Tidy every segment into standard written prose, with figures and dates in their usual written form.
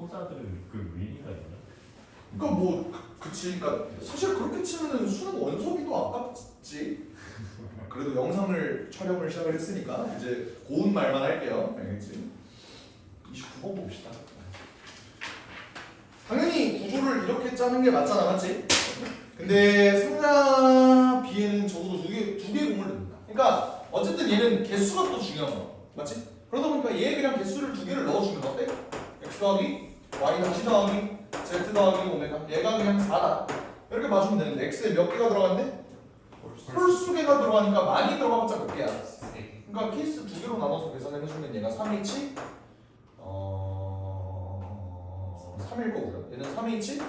소자들은 그 의미가 있나? 그러니까 뭐 그치. 그러니까 사실 그렇게 치면은 수능 원서비도 아깝지. 그래도 영상을 촬영을 시작을 했으니까 이제 고운 말만 할게요. 알겠지? 29번 봅시다. 당연히 구조를 이렇게 짜는 게 맞잖아, 맞지? 근데 상자 B에는 적어도 두 개 공을 넣는다. 그러니까 어쨌든 얘는 개수가 또 중요한 거, 맞지? 그러다 보니까 얘 그냥 개수를 두 개를 넣어주면 어때? x 더하기 y 다시 더하기 z 더하기 오메가. 얘가 그냥 4다. 이렇게 봐주면 되는데 x에 몇 개가 들어갔네? 홀수 개가 들어가니까 많이 들어가봤자 몇 개야? 그러니까 케이스 두 개로 나눠서 계산을 해주면 얘가 3H 3일 거고요. 얘는 3H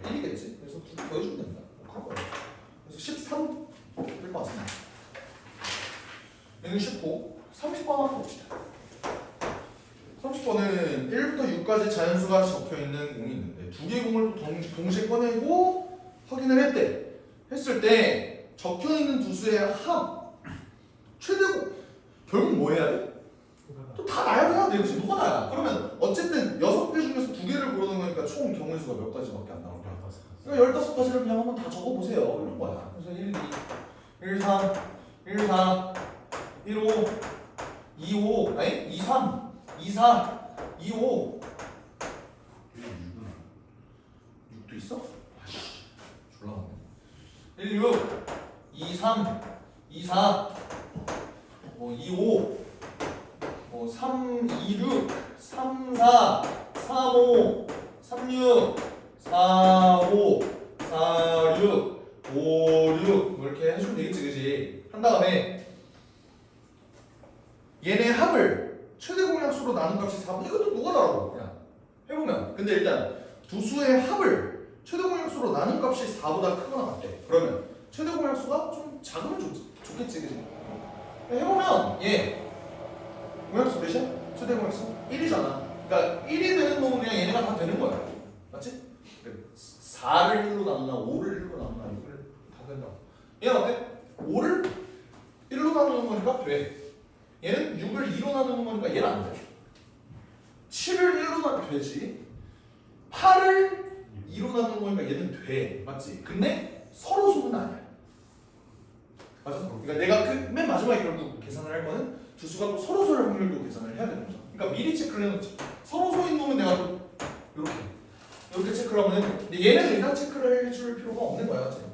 1이겠지. 그래서 두 개 더해주면 됩니다. 그런 거예요. 그래서 13 될 것 같습니다. 얘는 19, 30번 한번 봅시다. 30번은 1부터 6까지 자연수가 적혀있는 공이 있는데 두 개의 공을 동시에 꺼내고 확인을 했을 때 적혀있는 두 수의 합 최대공 결국 뭐 해야 돼? 또 다 나열을 해야 돼. 그치? 누가 나야? 그러면 어쨌든 6개 중에서 두 개를 고르는 거니까 총 경우의 수가 몇 가지밖에 안 나올 거야. 그러니까 15가지를 그냥 한번 다 적어보세요. 이런 거야. 그래서 1, 2, 1, 3, 1, 4, 1, 5, 2, 5, 아니 2, 3, 2, 4, 2, 5. 6도 있어? 아씨, 졸라 많네. 1, 6, 2, 3, 2, 4, 2, 5, 3, 2, 6, 3, 4, 3, 5, 3, 6, 4, 5, 4, 6, 5, 6 이렇게 해주면 되겠지, 그지? 한 다음에 얘네 합을 최대 공약수로 나눈 값이 4. 이것도 누가 나라고 그냥 해보면. 근데 일단 두 수의 합을 최대 공약수로 나눈 값이 4보다 크거나 같대. 그러면 최대 공약수가 좀 작으면 좋겠지, 그지? 해보면 얘 공약수 몇이야? 최대 공약수 1이잖아. 그러니까 1이 되는 놈은 그냥 얘네가 다 되는 거야. 맞지? 4를 1로 나누나 5를 1로 나누나 이걸 다 된다. 얘는 어때? 5를 1로 나누는 거니까 돼. 얘는 6을 2로 나누는 거니까 얘는 안 돼. 7을 1로 나누면 되지. 8을 2로 나누는 거니까 얘는 돼. 맞지? 근데 서로 소는 아니야. 맞아? 그러니까 내가 맨 마지막에 결국 계산을 할 거는 두 수가 또 서로 소의 확률도 계산을 해야 되는 거죠. 그러니까 미리 체크를 해놓지. 서로 소인 놈은 내가 또 이렇게 체크를 하면 되는데 근데 얘는 일단 체크를 해줄 필요가 없는 거야. 맞지?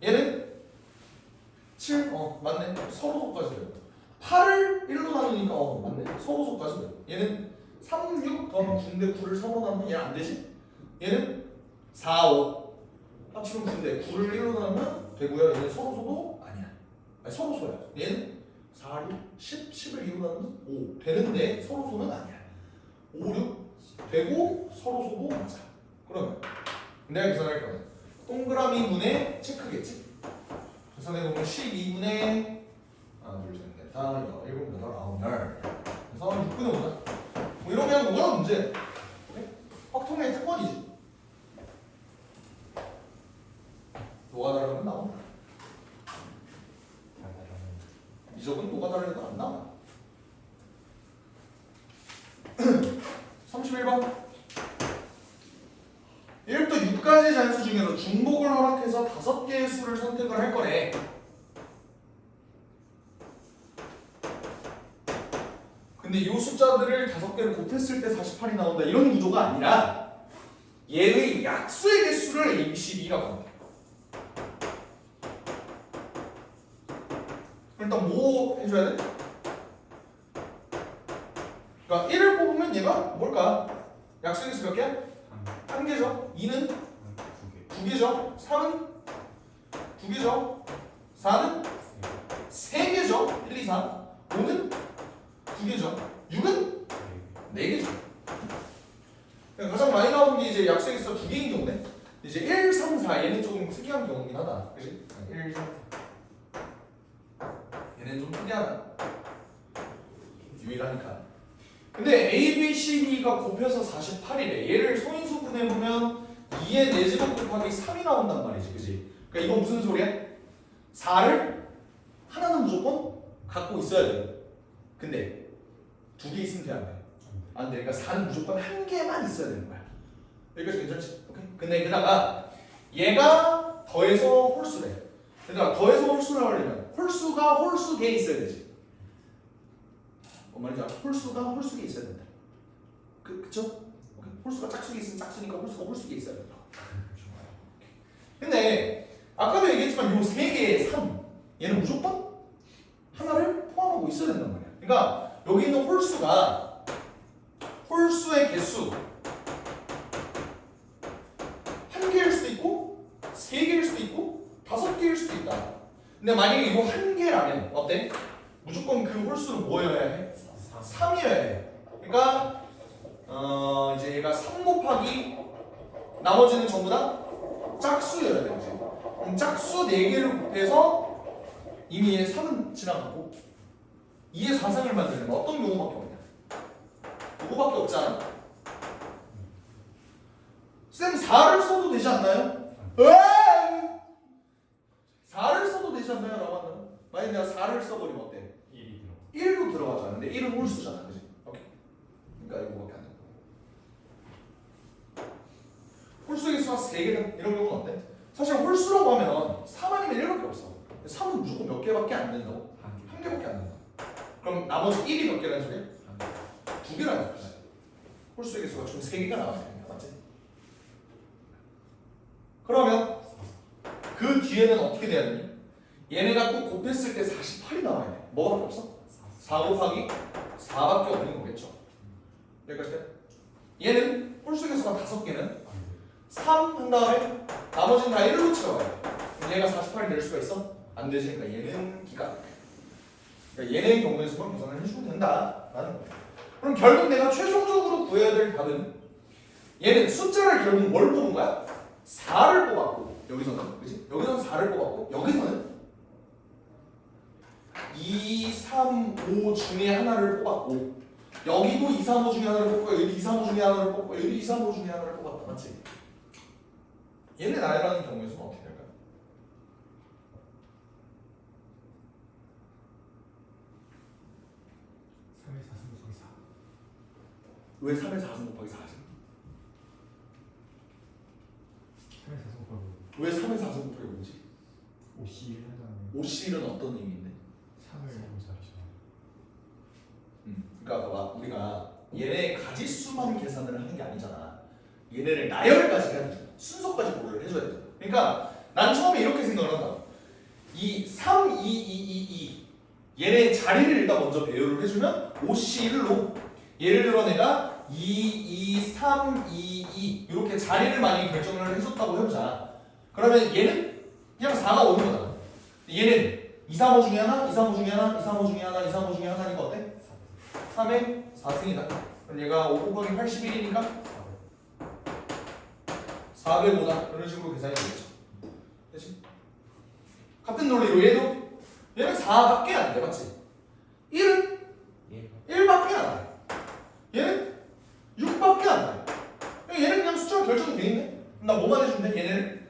얘는 7, 맞네. 서로 소까지 돼요. 8을 1로 나누니까 맞네. 서로 소까지 돼요. 얘는 3, 6 더하면 9인데 9를 서로 나누면 얘는 안 되지? 얘는 4, 5 합치면 9인데 9를 1로 나누면 되고요. 얘는 서로 소도 아니야. 아니 서로 소야. 얘는 4, 6, 10, 10을 2로 나누면 5 되는데 서로 소는 아니야. 5, 6 되고 서로 소도 맞아. 그러면 내가 계산할 거는 동그라미 문의 체크겠지? 계산해보면 12분의 하나, 둘, 셋, 넷, 다, 여섯, 일곱, 여덟, 아홉, 열. 그래서 6분의 5다. 뭐 이러면 뭐가 문제? 확통의 특권이지. 뭐가 다르면 나온다. 이 적은 뭐가 다르면 안 나와. 31번 1부터 6까지 자연수 중에서 중복을 허락해서 5개의 수를 선택을 할 거래. 근데 이 숫자들을 5개를 곱했을 때 48이 나온다 이런 구조가 아니라 얘의 약수의 개수를 A, B, C, D라고 합니다. 일단 뭐 해줘야 돼? 그러니까 1을 뽑으면 얘가 뭘까? 약수의 개수 몇 개야? 1개죠. 2는 2개죠. 3은 2개죠. 4는 3개죠. 1, 2, 3. 5는 2개죠. 6은 4개죠. 그러니까 가장 많이 나오는 게 이제 약수의 개수가 2개인 경우네. 이제 1, 3, 4 얘는 조금 특이한 경우긴 하다. 그지? 1, 3, 4. 얘는 좀 특이하다. 유일하니까. 근데 A, B, C, D가 곱해서 48이래. 얘를 소인수 분해보면 2의 4제곱 곱하기 3이 나온단 말이지. 그지? 그러니까 이건 무슨 소리야? 4를 하나는 무조건 갖고 있어야 돼. 근데 2개 있으면 돼, 안 돼? 안 돼. 그러니까 4는 무조건 한 개만 있어야 되는 거야. 여기까지 괜찮지? 오케이. 근데 게다가 얘가 더해서 홀수래. 그러니까 더해서 홀수를 하려면 홀수가 홀수계에 있어야 되지. 뭔 말인지 알아? 홀수가 홀수계에 있어야 된다. 그쵸? 오케이. 홀수가 짝수계에 있으면 짝수니까 홀수가 홀수계에 있어야 된다. 근데 아까도 얘기했지만 요 세 개의 3 얘는 무조건 하나를 포함하고 있어야 된단 말이야. 그러니까 여기 있는 홀수가 홀수의 개수 한 개일 수도 있고 세 개일 수도 있고 5개일 수도 있다. 근데 만약에 이거 한 개라면 어때? 무조건 그 홀수는 뭐여야 해? 3이어야 해. 그러니까 이제 얘가 3 곱하기 나머지는 전부 다 짝수여야 되지. 그럼 짝수 4개를 곱해서 이미 얘 3은 지나가고 2의 4승을 만드는 어떤 경우밖에 없냐? 이거밖에 없잖아. 쌤 4를 써도 되지 않나요? 에이! 4를 써도 되지 않나요? 라고 한다면 만약에 내가 4를 써버리면 어때? 1도 들어가잖아. 근데 1은 홀수잖아. 그지? 오케이. 그러니까 이거밖에 안 돼. 홀수 개수가 3개다. 이런 경우는 어때? 사실 홀수라고 하면 3 아니면 1밖에 없어. 3은 무조건 몇 개밖에 안 된다고? 한 개밖에 안 된다. 그럼 나머지 1이 몇 개라는 소리야? 2개라는 소리야. 홀수의 개수가 총 3개가 나와야 됩니다. 맞지? 그러면 그 뒤에는 어떻게 돼야 되니? 얘네가 또 곱했을 때 48이 나와야 돼. 뭐밖에 없어? 4 곱하기 4밖에 없는 거겠죠. 여기까지 돼? 얘는 홀수의 개수가 5개는 3 한 다음에 나머지는 다 1로 채워야 돼. 그럼 얘가 48이 될 수가 있어? 안 되지. 그러니까 얘는 기가. 그러니까 얘네의 경우에서만 계산을 해주면 된다라는 거야. 그럼 결국 내가 최종적으로 구해야 될 답은 얘는 숫자를 결국 뭘 뽑은 거야? 4를 뽑았고 여기서는 그지? 여기서는 4를 뽑았고 여기서는 2, 3, 5 중에 하나를 뽑았고 여기도 2, 3, 5 중에 하나를 뽑고 여기도 2, 3, 5 중에 하나를 뽑고 여기도 2, 3, 5 중에 하나를 뽑았다. 맞지? 얘네 나열하는 경우에서는 어떻게 될까요? 3의 4승 곱하기 4. 왜 3의 4승 곱하기 4지? 3의 4승 곱하기 왜 3의 4승 곱하기 5지? 5C를 한 다음에 5C는 어떤 의미인데? 3을 잘하시죠. 그러니까 봐봐 우리가 얘네 가지수만 계산을 하는 게 아니잖아. 얘네를 나열까지 해야 되잖아. 순서까지 고려를 해줘야 되잖아. 그러니까 난 처음에 이렇게 생각을 한다. 이 3, 2, 2, 2, 2 얘네 자리를 일단 먼저 배열을 해주면 5C1로 예를 들어 내가 2, 2, 3, 2, 2 이렇게 자리를 만약에 결정을 해줬다고 해보자. 그러면 얘는 그냥 4가 오는 거잖아. 얘는 2, 3, 5 중에 하나, 2, 3, 5 중에 하나, 2, 3, 5 중에 하나, 2, 3, 5 중에 하나니까 어때? 3의 4승이다. 그럼 얘가 5 곱하기 81이니까 405다. 이런 식으로 계산이 되겠죠. 그치? 같은 논리로 얘는 4밖에 안 돼. 맞지? 1은 1밖에 안 돼. 얘는 6밖에 안 돼. 얘는 그냥 숫자가 결정이 돼 있네. 나 뭐만 해주면 돼? 얘는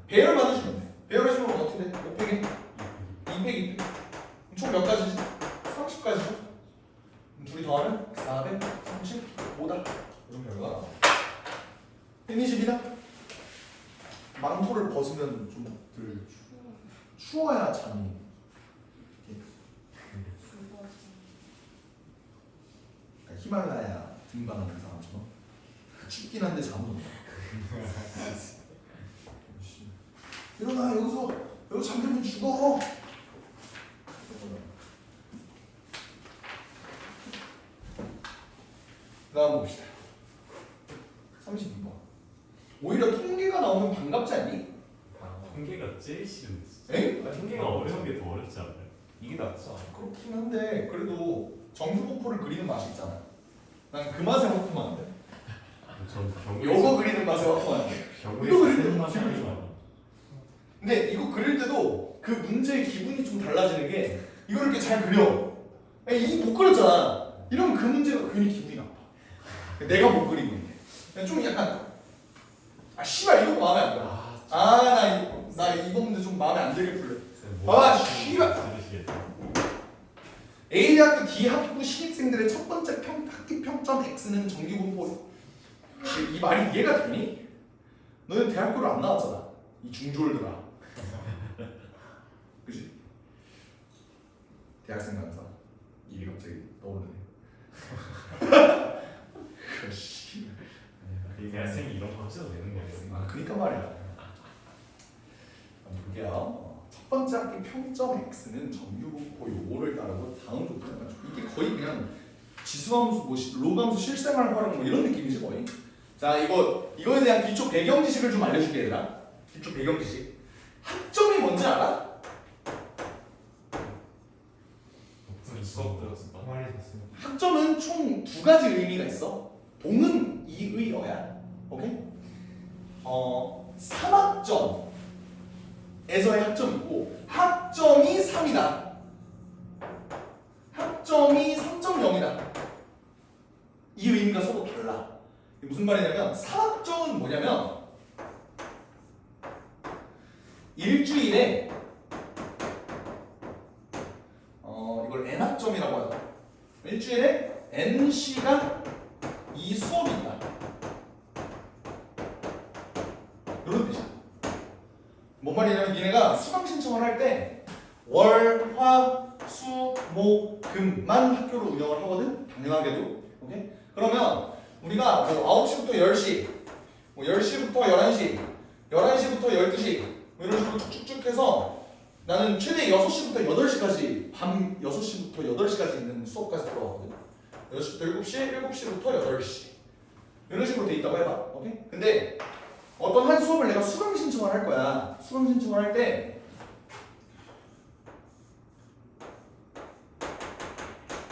배열만 해주면 돼. 배열해주면 어떻게 돼? 5팩에 2팩 2팩. 총 몇 가지지? 30가지죠? 둘이 더하면 435다. 이런 결과가 나와. 페니집이다. 망토를 벗으면 좀 덜 추워야 잠이. 그러니까 히말라야 등반하는 사람처럼 춥긴 한데 잠은 온다. 일어나 여기서 잠들면 죽어. 다음 봅시다. 32번. 오히려 통계가 나오면 반갑지 않니? 통계가 제일 싫은데. 에? 통계가 어려운 게 더 어렵지 않아요? 이게 낫죠. 그렇긴 한데 그래도 정수복포를 그리는 맛이 있잖아. 난 그 맛에 화풍하면 돼. 전 요거 그리는 맛에 화풍하면 돼. 이거 그릴 때도 기분이 좋아. 근데 이거 그릴 때도 그 문제의 기분이 좀 달라지는 게 이걸 이렇게 잘 그려. 이 못 그렸잖아. 이러면 그 문제가 괜히 기분이 나빠. 내가 못 그리고 있네. 좀 약간 씨발 이거 마음에 안 들어. 나 이번 문제 좀 마음에 안 들게 풀려. 씨발. A 대학교 D 학부 신입생들의 첫 번째 학기 평점 X는 정규 분포. 이 말이 이해가 되니? 너는 대학교를 안 나왔잖아. 이 중졸들아. 그지? 대학생 강사. 일이 갑자기 떠오르네. 씨. 대학생이 이런 거 하셔도 되는 거예요. 아, 그니까 말이야. 볼게요. 첫 번째 학기 평점 X는 정규 분포 요거를 따르고 다음 조건을 맞춰. 이게 거의 그냥 지수함수, 뭐 로그함수 실생활 활용 뭐 이런 느낌이지 거의. 자, 이거에 대한 기초 배경 지식을 좀 알려줄게 얘들아. 기초 배경 지식. 학점이 뭔지 알아? 수업 들었어. 동아리 됐어요. 학점은 총 두 가지 의미가 있어. 동은 이의어야. 오케이? 3학점에서의 학점이 있고 학점이 3이다. 학점이 3.0이다. 이 의미가 서로 달라. 이게 무슨 말이냐면 3학점은 뭐냐면 일주일에 이걸 n학점이라고 하죠. 일주일에 n시간 이 수업이 있다. 이런 뜻이야. 뭔 말이냐면 니네가 수강 신청을 할 때 월, 화, 수, 목, 금만 학교로 운영을 하거든. 당연하게도. 오케이? 그러면 우리가 뭐 9시부터 10시, 뭐 10시부터 11시, 11시부터 12시 뭐 이런 식으로 쭉쭉 해서 나는 최대 6시부터 8시까지 밤 6시부터 8시까지 있는 수업까지 들어가거든. 6시부터 7시, 7시부터 8시 이런 식으로 돼 있다고 해봐. 오케이? 근데 어떤 한 수업을 내가 수강 신청을 할 거야. 수강 신청을 할 때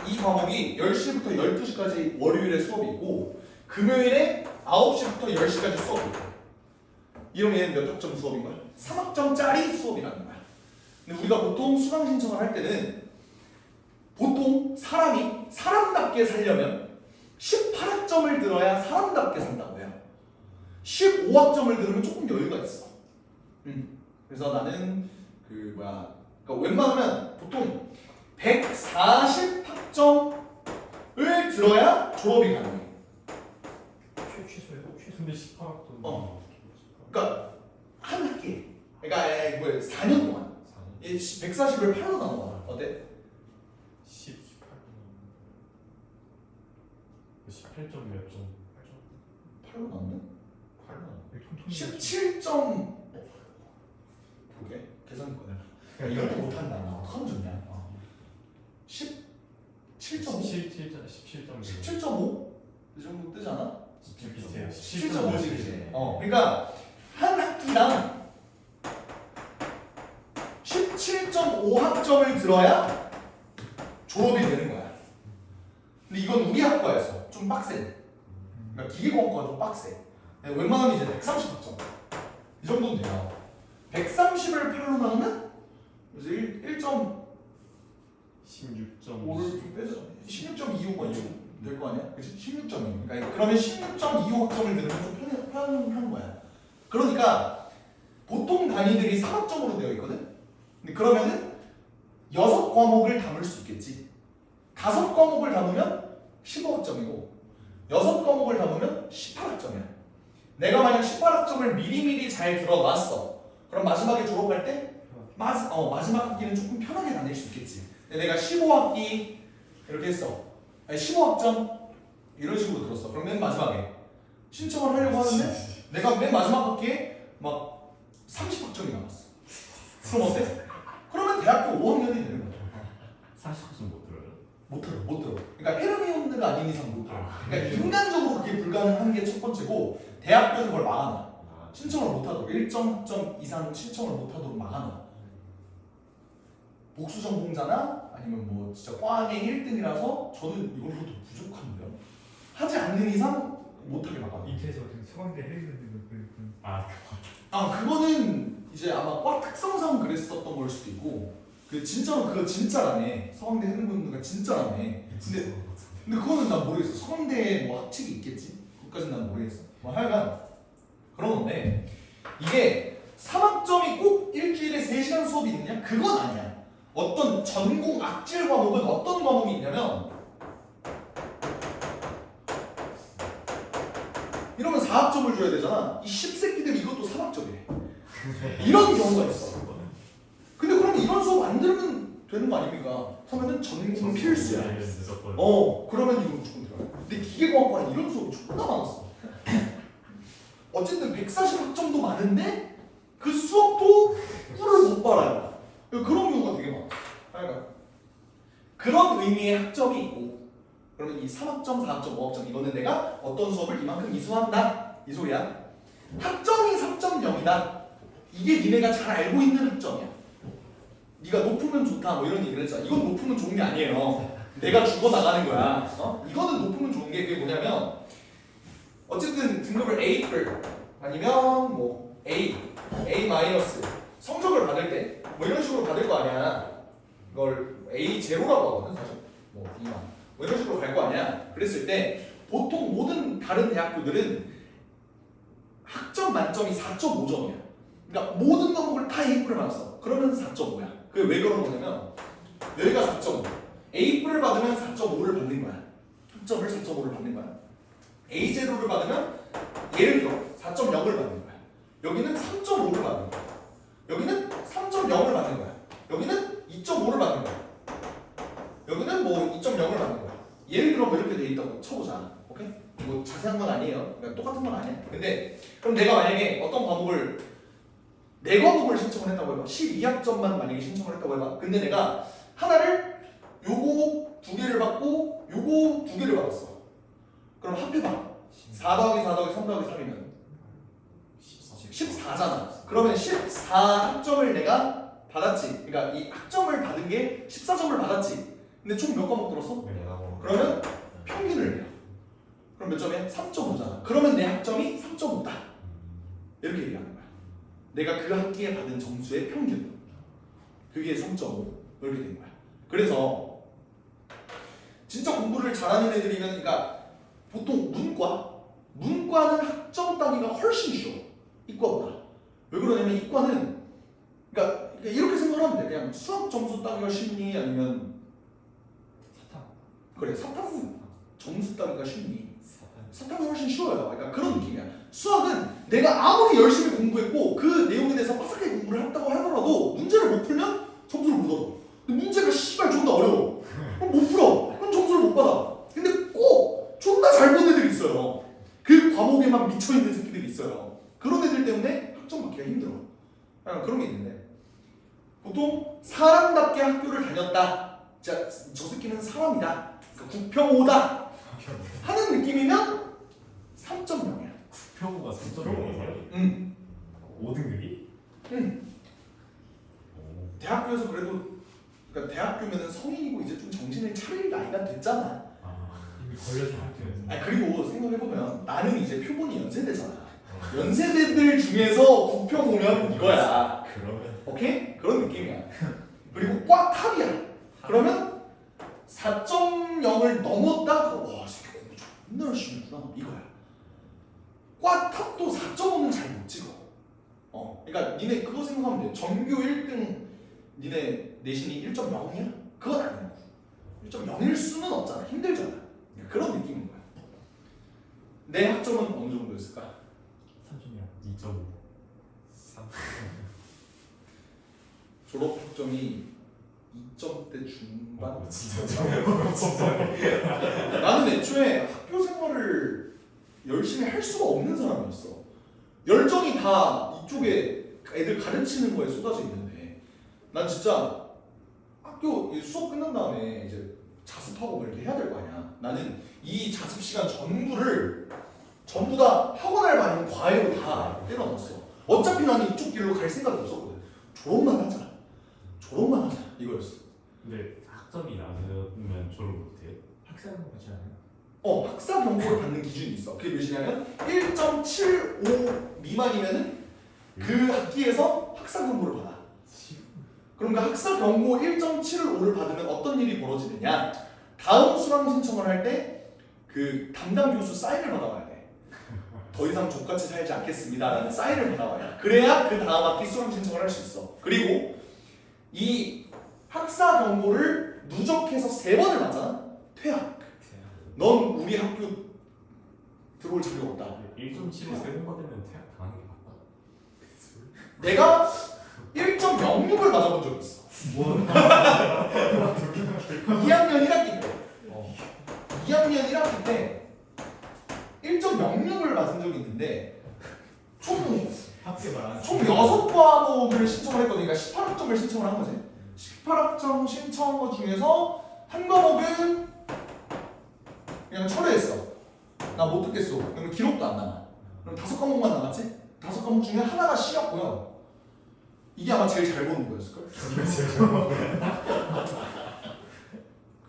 이 과목이 10시부터 12시까지 월요일에 수업이 있고 금요일에 9시부터 10시까지 수업이 있고 이러면 얘는 몇 학점 수업인 거야? 3학점짜리 수업이라는 거야. 근데 우리가 보통 수강 신청을 할 때는 보통 사람이 사람답게 살려면 18학점을 들어야 사람답게 산다고 해요. 15학점을 들으면 조금 여유가 있어. 그래서 나는 그러니까 웬만하면 보통 140학점을 들어야 졸업이 가능해. 최소요? 최소. 근데 18학도. 그러니까 한 학기. 그러니까 4년 동안. 140을 8로 나눠. 어때? 18점 몇 점? 8로 나누면? 8로 17점. 보게 계산 거네. 이걸 또 못한다. 어떡하면 좋냐? 17.5? 17점. 17.5? 이 정도 뜨지 않아? 비슷해요. 17.5지 그치? 그러니까 한 학기당 17.5학점을 들어야 졸업이 되는 거야. 근데 이건 우리 학과에서 좀 빡세. 그러니까 기계공학과가 좀 빡세. 웬만하면 이제 130학점. 이 정도는 돼요. 130을 8로 나누면 그래서 1.5를 16점. 좀 빼자. 16.25가 될 거 아니야? 그치? 16점이니까. 그러니까 그러면 16.25학점을 들으면 좀 편한 거야. 그러니까 보통 단위들이 3학점으로 되어 있거든? 근데 그러면은 6과목을 담을 수 있겠지. 5과목을 담으면 15학점이고 6과목을 담으면 18학점이야. 내가 만약 18학점을 미리미리 잘 들어놨어. 그럼 마지막에 졸업할 때 마지막 학기는 조금 편하게 다닐 수 있겠지. 근데 내가 15학기 이렇게 했어. 아니 15학점 이런 식으로 들었어. 그럼 맨 마지막에 신청을 하려고 하는데 내가 맨 마지막 학기에 막 30학점이 남았어. 그럼 어때? 그러면 대학교 5학년이 되는 거야. 40점 못 들어요? 못 들어. 그러니까 헤르미온느가 아닌 이상 못 들어. 그러니까 인간적으로 그게 불가능한 게 첫 번째고 대학교에서 그걸 막아놔. 신청을 못하도록 1.학점 이상 신청을 못하도록 막아놔. 복수 전공자나 아니면 뭐 진짜 과내 1등이라서 저는 이걸로도 부족한데요. 하지 않는 이상 못하게 막아놔. 이태에서 같은 서강대 헬리는 그거는 이제 아마 과 특성상 그랬었던 걸 수도 있고 그 진짜로 그거 진짜라네. 서강대 해군군가 진짜라네. 근데 그거는 난 모르겠어. 서강대에 뭐 학칙이 있겠지? 그것까지는 난 모르겠어. 뭐 하여간 그런 건데 이게 3학점이 꼭 일주일에 3시간 수업이 있느냐? 그건 아니야. 어떤 전공 악질 과목은 어떤 과목이 있냐면 이러면 4학점을 줘야 되잖아. 이 씹새끼들이 이것도 3학점이래. 이런 경우가 있어. 근데 그럼 이런 수업 안 들으면 되는 거 아닙니까? 하면은 전공 필수야. 그러면 이거 무조건 들어요. 근데 기계공학과는 이런 수업이 존나 많았어. 어쨌든 140학점도 많은데 그 수업도 꿀을 못 빨아요. 그런 경우가 되게 많았어. 그러니까 그런 의미의 학점이 있고, 그러면 이 3학점, 4학점, 5학점 이거는 내가 어떤 수업을 이만큼 이수한다 이 소리야. 학점이 3.0이다. 이게 니네가 잘 알고 있는 학점이야. 네가 높으면 좋다 뭐 이런 얘기를 했잖아. 이건 높으면 좋은 게 아니에요. 내가 죽어 나가는 거야. 이거는 높으면 좋은 게 그게 뭐냐면 어쨌든 등급을 A급 아니면 뭐 A 마이너스 성적을 받을 때 뭐 이런 식으로 받을 거 아니야. 이걸 A0라고 하거든 사실. 뭐 B만 뭐 이런 식으로 갈 거 아니야. 그랬을 때 보통 모든 다른 대학교들은 학점 만점이 4.5점이야. 그러니까 모든 과목을 다 A뿔을 받았어. 그러면 4.5야. 그게 왜 그런 거냐면 여기가 4.5. A뿔을 받으면 4.5를 받는 거야. 학점을 4.5를 받는 거야. A0를 받으면 예를 들어 4.0을 받는 거야. 여기는 3.5를 받는 거야. 여기는 3.0을 받는 거야. 여기는 2.5를 받는 거야. 여기는 뭐 2.0을 받는 거야. 예를 들어 뭐 이렇게 돼 있다고 쳐보자. 오케이? 뭐 자세한 건 아니에요. 그러니까 똑같은 건 아니야. 근데 그럼 내가 만약에 어떤 과목을 4과목을 신청을 했다고 해봐. 12학점만 만약에 신청을 했다고 해봐. 근데 내가 하나를 요거 2개를 받고 요거 2개를 받았어. 그럼 합해봐. 4 더하기 4 더하기 3 더하기 3이면 14잖아. 그러면 14학점을 내가 받았지. 그러니까 이 학점을 받은 게 14점을 받았지. 근데 총 몇 과목 들었어? 그러면 평균을 내요. 그럼 몇 점이야? 3.5잖아. 그러면 내 학점이 3.5다. 이렇게 얘기하는 거야. 내가 그 학기에 받은 점수의 평균. 그게 3.5 이렇게 된 거야. 그래서 진짜 공부를 잘하는 애들이면 그러니까 보통 문과는 학점 따기가 훨씬 쉬워. 이과보다. 왜 그러냐면 이과는 그러니까 이렇게 생각하면 돼. 그냥 수학 점수 따기가 쉽니 아니면 그래 사탐 점수 따기가 쉽니? 사탐은 훨씬 쉬워요. 그러니까 그런 느낌이야. 수학은 내가 아무리 열심히 공부했고 그 내용에 대해서 빠삭하게 공부를 했다고 하더라도 문제를 못 풀면 점수를 못 얻어. 근데 문제가 씨발 존나 어려워. 그럼 못 풀어. 그럼 점수를 못 받아. 근데 꼭 존나 잘 본 애들이 있어요. 그 과목에만 미쳐있는 새끼들이 있어요. 그런 애들 때문에 학점 받기가 힘들어. 그런 게 있는데 보통 사람답게 학교를 다녔다. 자, 저 새끼는 사람이다. 그러니까 구평호다 하는 느낌이면 3.0이야. 구평호가 3.0이야? 응. 5등급이? 응. 대학교에서 그래도 그러니까 대학교면은 성인이고 이제 좀 정신을 차릴 나이가 됐잖아. 이미 걸려서 학교에서. 아니 그리고 생각해보면 나는 이제 표본이 연세대잖아. 연세대들 중에서 구평 오면 이거야. 그러면 오케이? 그런 느낌이야. 그리고 꽉 탑이야. 그러면 4.0을 넘었다? 와, 새끼 공부 존나 열심히 했구나. 이거야. 꽉 탑도 4.5는 잘 못 찍어. 그러니까 니네 그거 생각하면 돼. 전교 1등 니네 내신이 1.0이야? 그건 아니야. 1.0일 수는 없잖아. 힘들잖아. 그런 느낌인 거야. 내 학점은 어느 정도였을까? 3.0. 2.5 3 졸업 학점이 2점대 중반? 진짜 나는 애초에 학교 생활을 열심히 할 수가 없는 사람이었어. 열정이 다 이쪽에 애들 가르치는 거에 쏟아져 있는데 난 진짜 학교 수업 끝난 다음에 이제 자습하고 뭐 이렇게 해야 될 거 아니야. 나는 이 자습 시간 전부 다 학원 알바 아니면 과외로 다 때려 넣었어. 어차피 나는 이쪽 길로 갈 생각이 없었거든. 졸업만 하자 이거였어. 근데 학점이 낮으면 졸업 못해요? 학사하는 거 같지 않아요? 학사 경고를 받는 기준이 있어. 그게 몇이냐면 1.75 미만이면은 그 학기에서 학사 경고를 받아. 그러니까 학사 경고 1.75를 받으면 어떤 일이 벌어지느냐? 다음 수강 신청을 할 때 그 담당 교수 사인을 받아와야 돼. 더 이상 족같이 살지 않겠습니다라는 사인을 받아와야 돼. 그래야 그 다음 학기 수강 신청을 할 수 있어. 그리고 이 학사 경고를 누적해서 3번을 맞잖아. 퇴학. 넌 우리 학교 들어올 자격 없다. 1.7에 3번 받으면 퇴학 당하는 게 맞다. 내가 1.06을 맞아본 적이 있어. 2학년 1학기 때. 2학년 1학기 때 1.06을 맞은 적이 있는데 총 학교 말하는. 6과목을 신청을 했거든. 그러니까 18학점을 신청을 한 거지. 18학점 신청한 것 중에서 한 과목은 그냥 철회했어. 나 못 듣겠어. 그러면 기록도 안 남아. 그럼 5과목만 남았지? 5과목 중에 하나가 C였고요. 이게 아마 제일 잘 보는 거였을걸?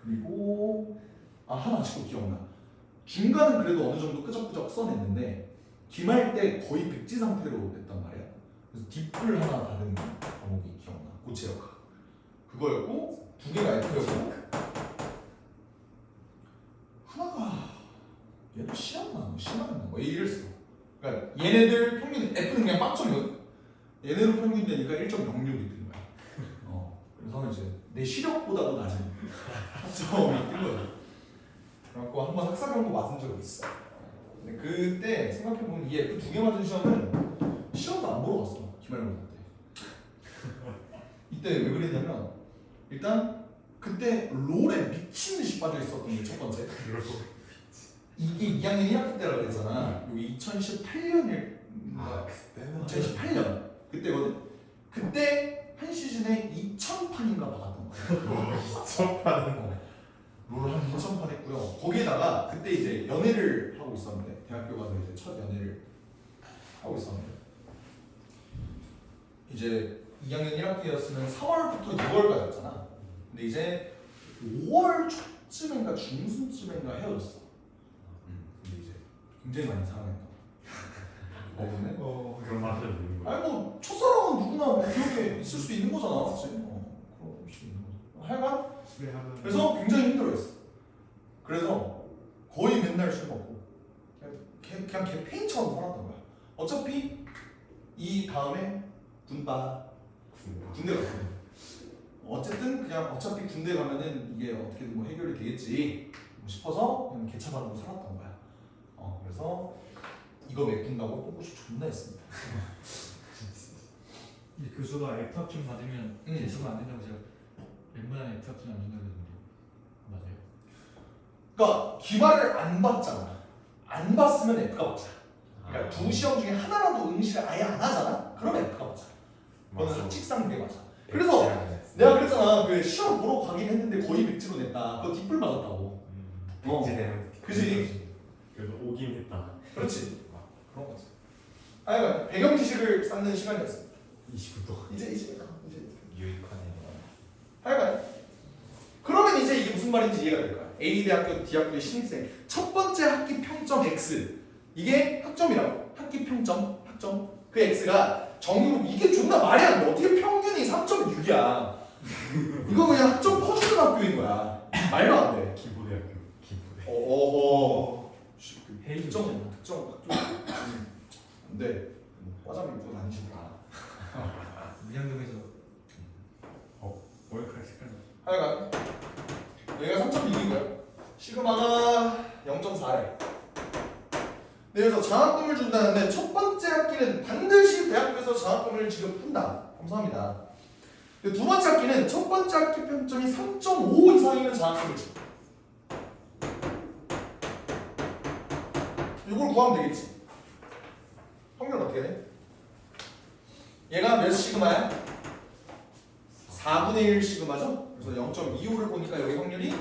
그리고 하나 아직도 기억나. 중간은 그래도 어느 정도 끄적끄적 써냈는데 기말 때 거의 백지 상태로 됐단 말이야. 그래서 뒷불 하나 받은 과목이 기억나. 고체역학. 그거였고 2개가 F였고 하나가 얘도 C였나 뭐 C였나 뭐 이랬어. 그러니까 얘네들 평균 F는 그냥 빵점이거든. 얘네로 평균 되니까 1.06이 뜬 거야. 그래서 이제 내 시력보다도 낮은 학점이 뜬 거야. 그래갖고 한번 학사 경고 맞은 적이 있어. 근데 그때 생각해보면 이 F 2개 맞은 시험은 시험도 안 보러 갔어. 기말고사 때. 이때 왜 그랬냐면 일단 그때 롤에 미친 듯이 빠져 있었던 게 첫 번째. 이게 2학년 1학기 때라고 그랬잖아. 여기 2018년일 2018년 그때거든. 그때 한 시즌에 2,000판인가 받았던 거야. 2,000판은 롤 한 2,000판 했고요. 거기에다가 그때 이제 연애를 하고 있었는데 대학교 가서 이제 첫 연애를 하고 있었는데 이제 2학년 1학기였으면 3월부터 6월까지였잖아. 근데 이제 5월 초쯤인가 중순쯤인가 헤어졌어. 근데 이제 굉장히 많이 사랑했다. 네. 그런 말을 되는 거야. 아니 뭐 첫사랑은 누구나 뭐 기억에 있을 수 있는 거잖아, 맞지? 그럴 수 있는 거죠. 하여간 그래서 굉장히 힘들어했어. 그래서 거의 맨날 술 먹고 그냥 개페인처럼 살았던 거야. 어차피 이 다음에 군대 갔거든. 어쨌든 그냥 어차피 군대 가면은 이게 어떻게든 뭐 해결이 되겠지 싶어서 그냥 개차 받고 살았던 거야. 그래서 이거 메꾼다고 뽀뽀시 존나 했습니다. 이 교수가 F 학점 받으면 재수가 안 된다고 제가 웬만하면 F 학점 안 준다고 했는데 맞아요? 그러니까 기말을 안 봤잖아. 안 봤으면 F가 맞잖아. 그러니까 두 시험 중에 하나라도 응시를 아예 안 하잖아. 그러면 F가 맞잖아. 그거는 학칙상 그게 맞아. 그래서 내가 그랬잖아. 그 시험 보러 가긴 했는데 거의 백지로 냈다. 그거 뒷불 맞았다고. 그지? 그래도 오긴 했다. 그렇지. 그런 거지. 그러니까 배경 지식을 쌓는 시간이었어. 20분 동안. 이제 유익하네. 하여간 그러면 이제 이게 무슨 말인지 이해가 될 거야. A 대학교, D 학교의 신입생 첫 번째 학기 평점 X 이게 학점이라고. 학기 평점, 학점. 그 X가 정규로 이게 존나 말이 안 돼. 어떻게 평균이 3.6이야? 이거 그냥 학점 퍼주는 학교인 거야. 말도 안 돼. 기부대학교. 기부대. 어허. 헤이 특정 학교. 안 돼. 과잠 입고 다니시더라. 문양동에서 머리카락 색깔 하여간 여기가 3.6이고요. 시그마가 0.4래. 그래서 장학금을 준다는데 첫 번째 학기는 반드시 대학교에서 장학금을 지급한다. 감사합니다. 두 번째 학기는 첫 번째 학기 평점이 3.5 이상이면 장학금을 줘. 이걸 구하면 되겠지. 확률은 어떻게 돼? 얘가 몇 시그마야? 4분의 1 시그마죠? 그래서 0.25를 보니까 여기 확률이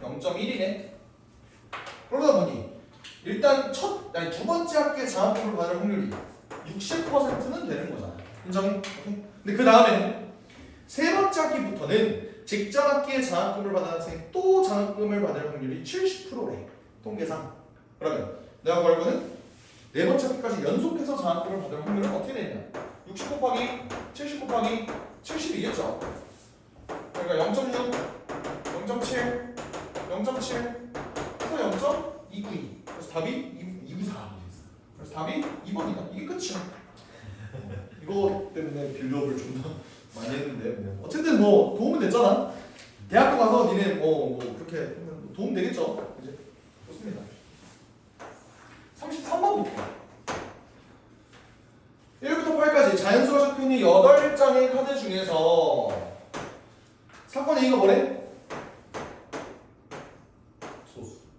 0.1이네. 그러다 보니 일단 두 번째 학기에 장학금을 받을 확률이 60%는 되는 거잖아. 인정? 오케이? 근데 그 다음에는 세 번째 학기부터는 직전 학기에 장학금을 받은 학생이 또 장학금을 받을 확률이 70%래. 통계상. 그러면 내가 구할 거는 네 번째 학기까지 연속해서 장학금을 받을 확률은 어떻게 되냐? 60 곱하기 70 곱하기 70이겠죠? 그러니까 0.6, 0.7, 0.7 해서 0.292. 그래서 답이 294. 그래서 답이 2번이다. 이게 끝이야. 이거 때문에 빌드업을 좀 더 많이 했는데 뭐. 어쨌든 뭐 도움은 됐잖아. 대학교 가서 니네 뭐 그렇게 도움 되겠죠. 이제 좋습니다. 33번 볼게요. 1부터 8까지 자연수가 적혀있는 8장의 카드 중에서 사건 A가 뭐래?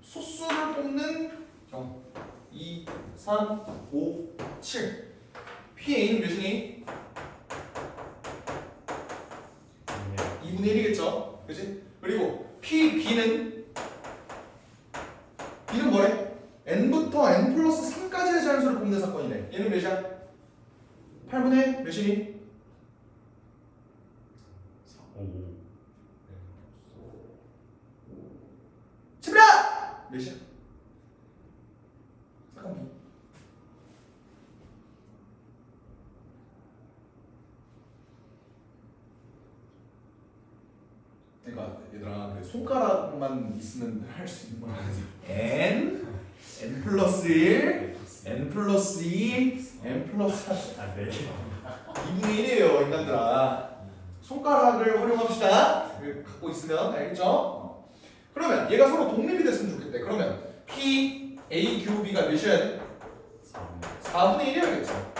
소수를 뽑는 0, 2, 3, 5, 7. PA는 몇이니? 2분의 1이겠죠? 그치? 그리고 PB는 B는 뭐래? N부터 N 플러스 3까지의 자연수를 뽑는 사건이래. 얘는 몇이야? 8분의 몇이니? 5. 10이야! 몇이야? 사건 B. 그러니까 얘들아 그 손가락만 있으면 할 수 있는 거야. N 플러스 1 N 플러스 2 N 플러스 3 네. 2분의 1이에요 인간들아. 손가락을 활용합시다. 갖고 있으면 알겠죠? 그러면 얘가 서로 독립이 됐으면 좋겠대. 그러면 P, A, Q, B가 몇이어야 돼? 4분의 1이어야겠죠.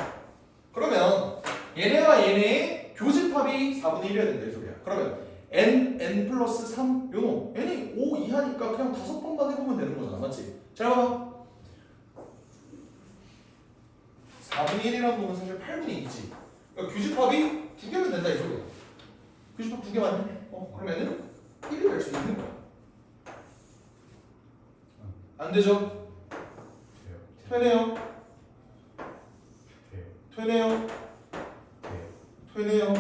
그러면 얘네와 얘네의 교집합이 4분의 1이어야 된다 이 소리야. 그러면 N 플러스 3 요놈 N이 5 이하니까 그냥 5번만 해보면 되는 거잖아. 맞지? 잘 봐봐. 4분의 1이라는 놈은 사실 8분의 2지. 그러니까 교집합이 2개면 된다 이 소리야. 교집합 2개만 해. 그러면은 1이 될 수 있는 거야. 안 되죠? 되네요. 되네요. 되네요.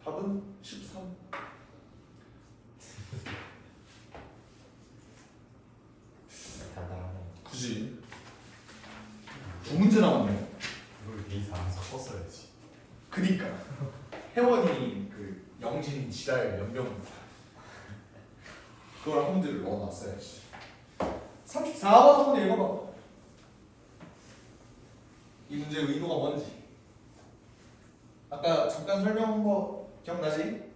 답은 13. 달달하네. 굳이 두 문제 남았네. 이걸 A4랑 섞었어야지. 그니까 혜원이 그 영진 지랄 연병 그거랑 문제를 넣어놨어야지. 34번 한번 읽어봐. 이 문제의 의도가 뭔지. 아까 잠깐 설명한 거 기억나지?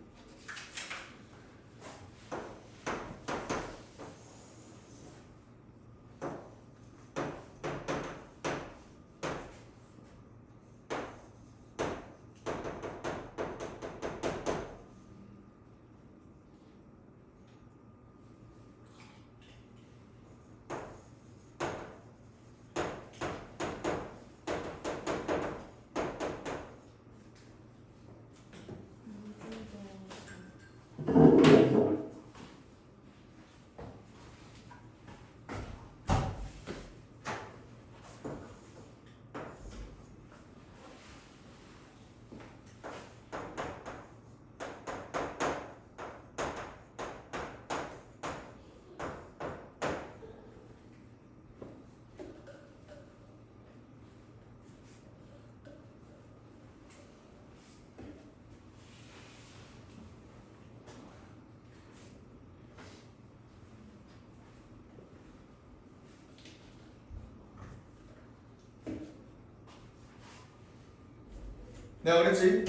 내가 그랬지?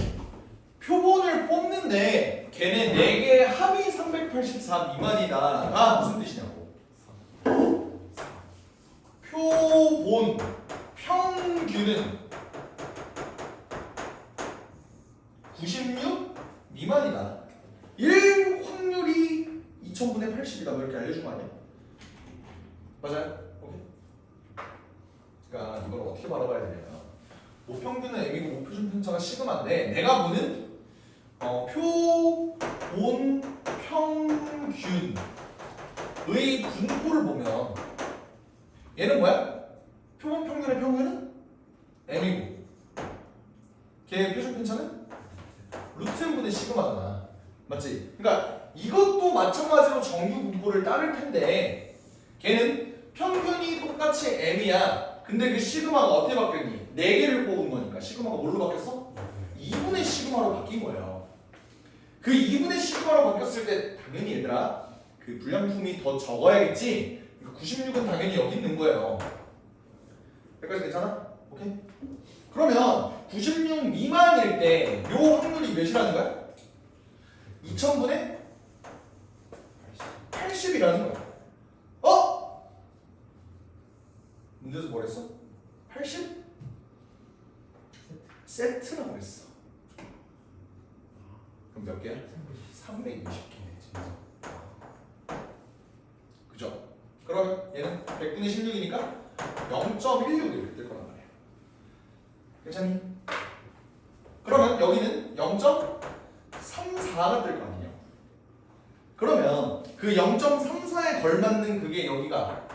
표본을 뽑는데 걔네 4개의 합이 384 미만이다가 무슨 뜻이냐고. 표본 평균은 96 미만이다. 1 확률이 2000분의 80이다. 뭐 이렇게 알려준 거 아니야? 맞아요? 오케이. 그러니까 이걸 어떻게 바라봐야 되냐. 모평균은 M이고 모표준 편차가 시그마인데 내가 보는 표본 평균의 분포를 보면 얘는 뭐야? 표본 평균의 평균은 M이고 걔의 표준 편차는 루트 M분의 시그마잖아. 맞지? 그러니까 이것도 마찬가지로 정규 분포를 따를 텐데 걔는 평균이 똑같이 M이야. 근데 그 시그마가 어떻게 바뀌었니? 4개를 뽑은 거니까 시그마가 뭘로 바뀌었어? 2분의 시그마로 바뀐 거예요. 그 2분의 시그마로 바뀌었을 때 당연히 얘들아 그 불량품이 더 적어야겠지? 96은 당연히 여기 있는 거예요. 여기까지 괜찮아? 오케이? 그러면 96 미만일 때 요 확률이 몇이라는 거야? 2000분의 80이라는 거야. 어? 문제에서 뭐랬어? 80? 세트라고 그랬어. 그럼 몇 개야? 320개네 진짜. 그죠? 그러면 얘는 100분의 16이니까 0.16 이렇게 뜰 거란 말이야. 괜찮니? 그러면 여기는 0.34가 뜰 거 아니에요? 그러면 그 0.34에 걸맞는 그게 여기가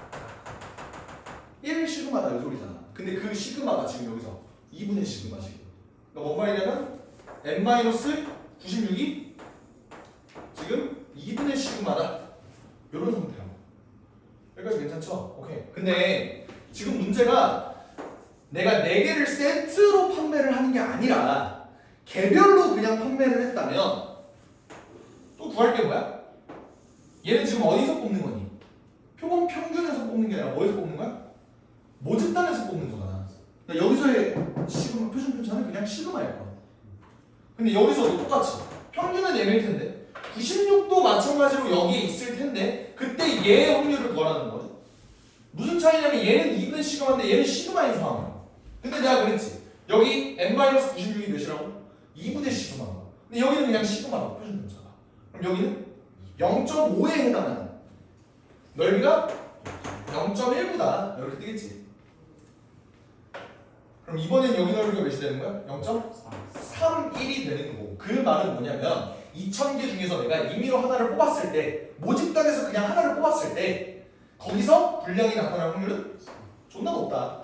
1 시그마다 이 소리잖아. 근데 그 시그마가 지금 여기서 2분의 시그마 지금. 그러니까 뭔 말이냐면 n-96이 지금 2분의 시그마다 이런 상태야. 여기까지 괜찮죠? 오케이. 근데 지금 문제가 내가 4개를 세트로 판매를 하는 게 아니라 개별로 그냥 판매를 했다면 또 구할 게 뭐야? 얘는 지금 어디서 뽑는 거니? 표본 평균에서 뽑는 게 아니라 어디서 뽑는 거야? 모집단에서 뽑는 거잖아. 그러니까 여기서의 시그마 표준 편차는 그냥 시그마일 거야. 근데 여기서도 똑같이 평균은 얘일 텐데 96도 마찬가지로 여기에 있을 텐데 그때 얘의 확률을 구하라는 거지. 무슨 차이냐면 얘는 2분의 시그마인데 얘는 시그마인 상황이야. 근데 내가 그랬지. 여기 n-96이 몇이라고? 2분의 시그마인 거야. 근데 여기는 그냥 시그마라고 표준 편차가. 그럼 여기는 0.5에 해당하는 넓이가 0.1보다 이렇게 뜨겠지. 그럼 이번엔 여기 넓이가 몇이 되는 거야? 0.31이 되는 거고 그 말은 뭐냐면 2000개 중에서 내가 임의로 하나를 뽑았을 때 모집단에서 그냥 하나를 뽑았을 때 거기서 불량이 나타날 확률은 존나 높다.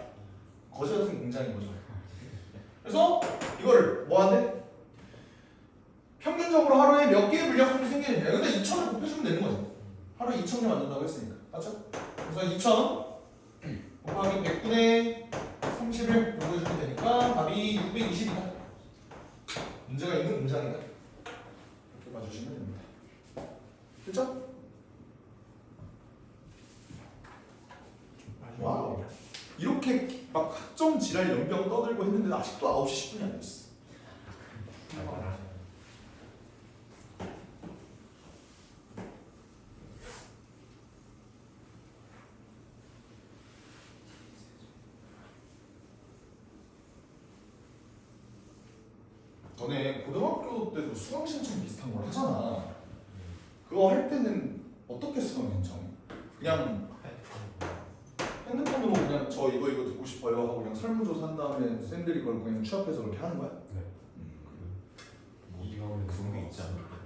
거지 같은 공장인 거죠. 그래서 이걸 뭐 한대? 평균적으로 하루에 몇 개의 불량 확률이 생기느냐. 여기다 2000을 곱해주면 되는 거지. 하루에 2000개 만든다고 했으니까. 맞죠? 그래서 2000 곱하기 100분의 30을 곱해주면 되니까 답이 620이다. 문제가 있는 문장이다. 이렇게 봐주시면 됩니다. 됐죠? 와우. 이렇게 막 학점 지랄 연병 떠들고 했는데 아직도 9시 10분이 안 됐어. 너네 고등학교 때도 수강 신청 비슷한 걸 하잖아. 그거 할 때는 어떻게 수강 신청해? 그냥 핸드폰으로 그냥 저 이거 듣고 싶어요 하고 그냥 설문조사 한 다음에 쌤들이 그걸 그냥 취합해서 그렇게 하는 거야? 네. 우리가 원래 그런 게 있지 않을까?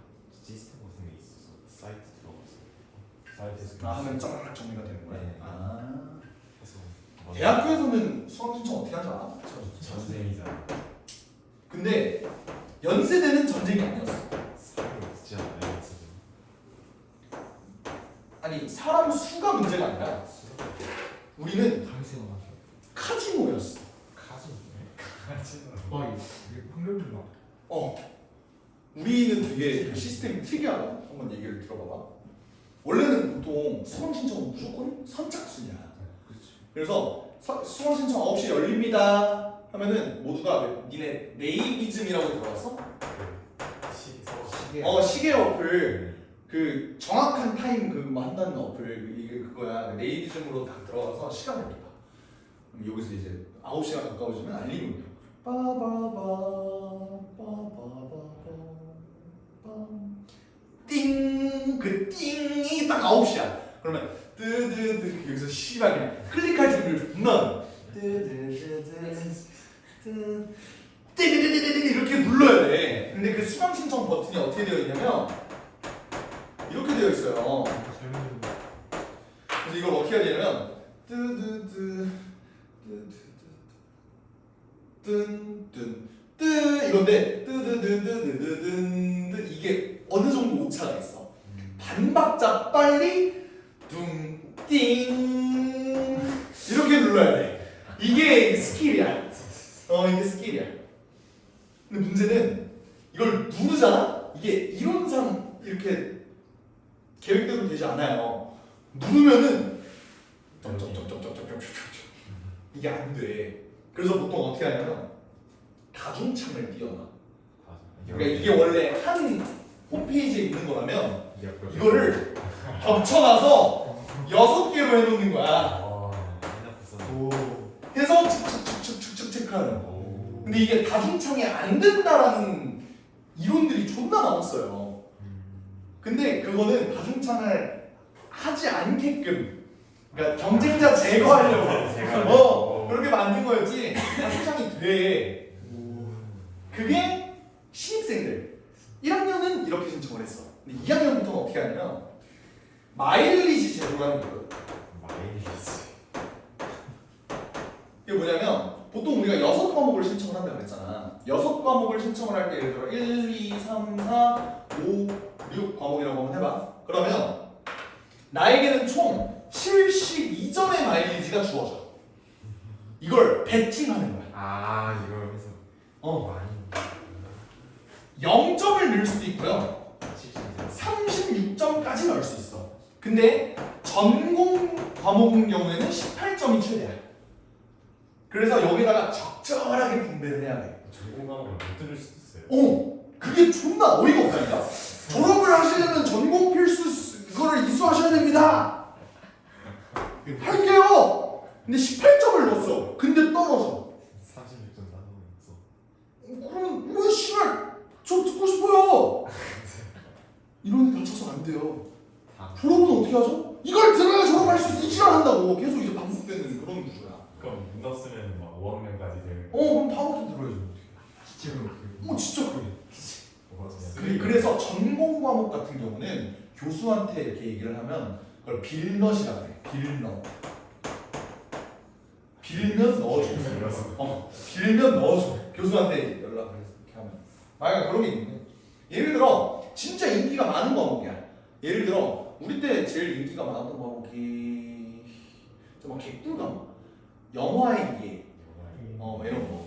시스템 같은 게 있어서 사이트 들어가서 사이트에서 하면 쫙 정리가 되는 거야? 네. 그래서 해서 대학교에서는 수강 신청 어떻게 하지 알아? 전생이잖아. 근데 연세대는 전쟁이 아니었어. 사람이 없지 않아요? 아니 사람 수가 문제가 아니라 우리는 강세가 맞아. 카지노였어. 카지노. 와 이게 확률이 막. 우리는 되게 그 시스템이 특이하다. 한번 얘기를 들어봐봐. 원래는 보통 수강 신청은 무조건 선착순이야. 그래서 수강 신청 9시에 열립니다 하면은 모두가 니네 네이비즘이라고 들어봤어? 시계. 시계 어플 그 정확한 타임 그뭐 한다는 어플 이게 그거야. 네이비즘으로 다 들어가서 시간을 봐. 그럼 여기서 이제 9시가 가까워지면 알림이 울려. 띵! 그 띵이 딱 9시야. 그러면 뜨드드 여기서 씨발 그냥 클릭할 준비를 존나 띠디디디디 이렇게 눌러야 돼. 근데 그 수강 신청 버튼이 어떻게 되어 있냐면 이렇게 되어 있어요. 그래서 이걸 어떻게 해야 되냐면 뜨드드 뜬뜬뜨 이건데 뜨드드드드드든 이게 어느 정도 오차가 있어. 반박자 빨리 둥띵 이렇게 눌러야 돼. 이게 스킬이야. 이게 스킬이야. 근데 문제는 이걸 누르잖아. 이게 이론상 이렇게 계획대로 되지 않아요. 누르면은 점점점점점점점점 이게 안 돼. 그래서 보통 어떻게 하냐면 다중창을 띄워놔. 맞아. 그러니까 이게 원래 한 홈페이지에 있는 거라면 이거를 겹쳐놔서 6개로 해놓는 거야. 와, 생각했어. 오. 해서 축축축축축 체크하는 거. 근데 이게 다중창이 안 된다라는 이론들이 존나 많았어요. 근데 그거는 다중창을 하지 않게끔, 그러니까 경쟁자 제거하려고 그렇게 만든 거였지. 다중창이 돼. 그게 신입생들 1학년은 이렇게 신청을 했어. 근데 2학년부터는 어떻게 하냐면 마일리지 제도라는 게 있거든. 마일리지. 이게 뭐냐면 보통 우리가 6과목을 신청을 한다고 그랬잖아. 6과목을 신청을 할 때 예를 들어 1, 2, 3, 4, 5, 6 과목이라고 한번 해봐. 그러면 나에게는 총 72점의 마일리지가 주어져. 이걸 배팅하는 거야. 아, 이걸 해서 많이 0점을 넣을 수도 있고요. 70. 36점까지 넣을 수 있어. 근데 전공 과목인 경우에는 18점이 최대야. 그래서 여기다가 적절하게 분배를 해야 돼. 전공 과목을 못 들을 수도 있어요. 그게 존나 어이가 없다니까. 졸업을 하시려면 전공 필수 이거를 이수하셔야 됩니다. 할게요. 근데 18점을 넣었어. 근데 떨어져. 36점 나눠서. 그러면 왜 씨발 저 듣고 싶어요. 이론에 다쳐서 안 돼요. 졸업은 어떻게 하죠? 이걸 들어야 졸업할 수 있어. 이 지랄 한다고 계속 이제 반복되는 그런 구조야. 그럼 문 없으면 막 5학년까지 될. 그럼 다음부터 들어야죠. 실제로 진짜 그래. 네. 그래서 전공 과목 같은 경우는 교수한테 이렇게 얘기를 하면 그걸 빌넛이라고 해. 빌면 넣어줘. 빌면 넣어줘. 교수한테 연락을 해서 이렇게 하면. 만약에 그런 게 있는데 예를 들어 진짜 인기가 많은 과목이야. 예를 들어 우리 때 제일 인기가 많았던 과목이 막 개꿀 과목. 영화의 이해. 이런 거.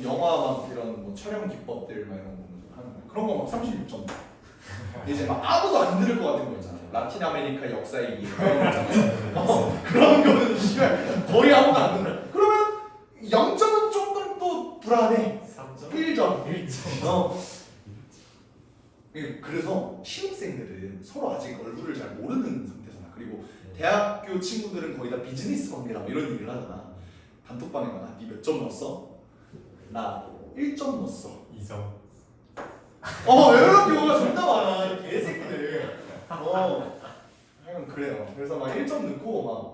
영화 막 이런 뭐 촬영 기법들 막 이런 거 하는 거. 그런 거 막 36점. 이제 막 아무도 안 들을 것 같은 거 있잖아요. 라틴 아메리카 역사의 이해 그런 거 있잖아요. 그런 거는 씨발 거의 아무도 안 들어. 그러면 0점은 조금 또 불안해. 3점? 1점. 그래서 신입생들은 서로 아직 얼굴을 잘 모르는 상태잖아. 그리고 대학교 친구들은 거의 다 비즈니스 관계라 이런 얘기를 하잖아. 단톡방에 가. 니 몇 점 넣었어? 나 1점 넣었어. 2점. 이런 경우가 존나 많아. 이 개새끼들. 하여간 그래요. 그래서 막 1점 넣고 막